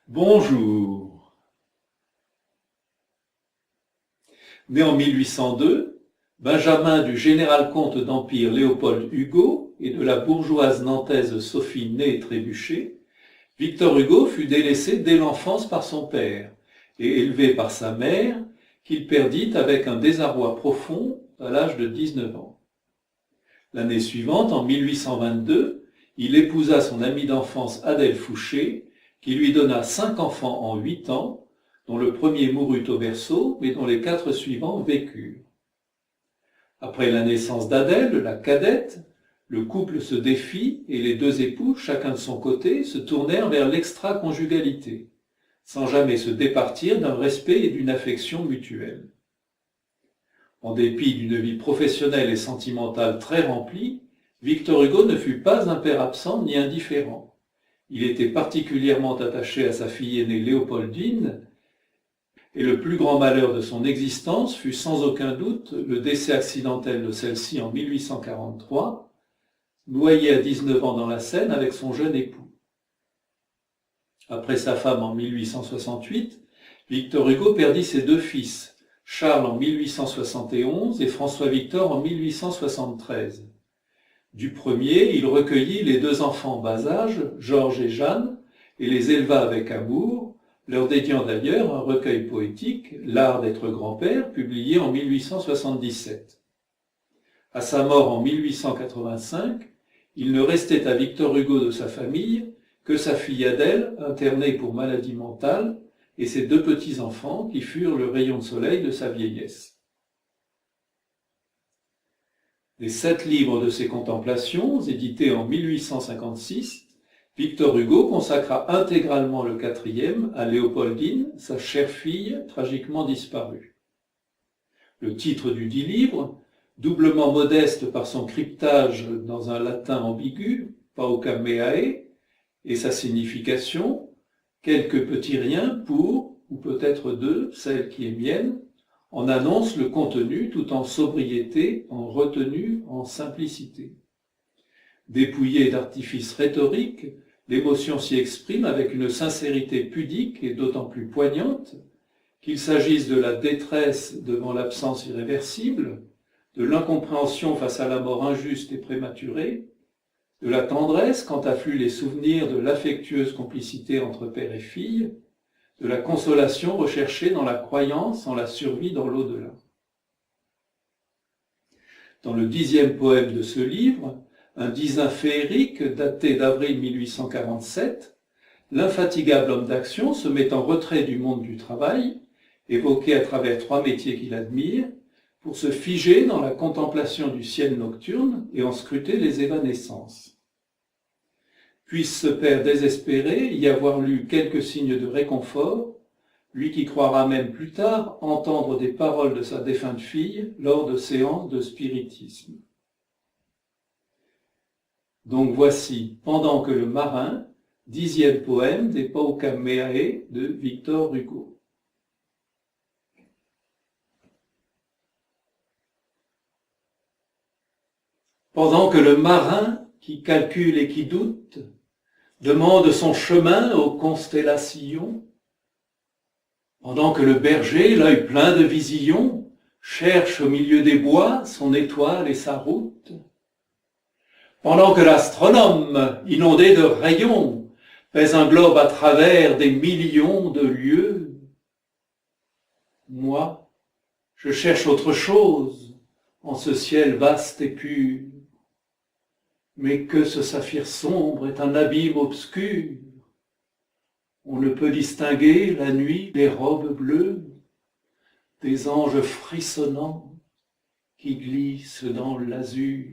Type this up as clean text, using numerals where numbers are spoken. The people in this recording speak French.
Bonjour. Né en 1802, Benjamin du général-comte d'Empire Léopold Hugo et de la bourgeoise nantaise Sophie Née Trébuchet, Victor Hugo fut délaissé dès l'enfance par son père et élevé par sa mère, qu'il perdit avec un désarroi profond à l'âge de 19 ans. L'année suivante, en 1822, il épousa son amie d'enfance Adèle Fouché, qui lui donna 5 enfants en 8 ans, dont le premier mourut au berceau, mais dont les 4 suivants vécurent. Après la naissance d'Adèle, la cadette, le couple se défit et les 2 époux, chacun de son côté, se tournèrent vers l'extra-conjugalité, sans jamais se départir d'un respect et d'une affection mutuelle. En dépit d'une vie professionnelle et sentimentale très remplie, Victor Hugo ne fut pas un père absent ni indifférent. Il était particulièrement attaché à sa fille aînée Léopoldine, et le plus grand malheur de son existence fut sans aucun doute le décès accidentel de celle-ci en 1843, noyée à 19 ans dans la Seine avec son jeune époux. Après sa femme en 1868, Victor Hugo perdit ses 2 fils, Charles en 1871 et François-Victor en 1873. Du premier, il recueillit les 2 enfants en bas âge, Georges et Jeanne, et les éleva avec amour, leur dédiant d'ailleurs un recueil poétique, L'art d'être grand-père, publié en 1877. À sa mort en 1885, il ne restait à Victor Hugo de sa famille que sa fille Adèle, internée pour maladie mentale, et ses 2 petits-enfants qui furent le rayon de soleil de sa vieillesse. Les 7 livres de ses contemplations, édités en 1856, Victor Hugo consacra intégralement le 4e à Léopoldine, sa chère fille tragiquement disparue. Le titre du dit livre, doublement modeste par son cryptage dans un latin ambigu, Pauca meae, et sa signification, quelques petits riens pour, ou peut-être 2, celle qui est mienne, en annonce le contenu tout en sobriété, en retenue, en simplicité. Dépouillée d'artifices rhétoriques, l'émotion s'y exprime avec une sincérité pudique et d'autant plus poignante qu'il s'agisse de la détresse devant l'absence irréversible, de l'incompréhension face à la mort injuste et prématurée, de la tendresse quand affluent les souvenirs de l'affectueuse complicité entre père et fille, de la consolation recherchée dans la croyance en la survie dans l'au-delà. Dans le 10e poème de ce livre, un disin féerique daté d'avril 1847, l'infatigable homme d'action se met en retrait du monde du travail, évoqué à travers 3 métiers qu'il admire, pour se figer dans la contemplation du ciel nocturne et en scruter les évanescences. Puisse ce père désespéré y avoir lu quelques signes de réconfort, lui qui croira même plus tard entendre des paroles de sa défunte fille lors de séances de spiritisme. Donc voici, Pendant que le marin, 10e poème des Pauca meae de Victor Hugo. Pendant que le marin, qui calcule et qui doute, demande son chemin aux constellations, pendant que le berger, l'œil plein de visions, cherche au milieu des bois son étoile et sa route, pendant que l'astronome, inondé de rayons, fait un globe à travers des millions de lieues, moi, je cherche autre chose en ce ciel vaste et pur. Mais que ce saphir sombre est un abîme obscur. On ne peut distinguer la nuit les robes bleues des anges frissonnants qui glissent dans l'azur.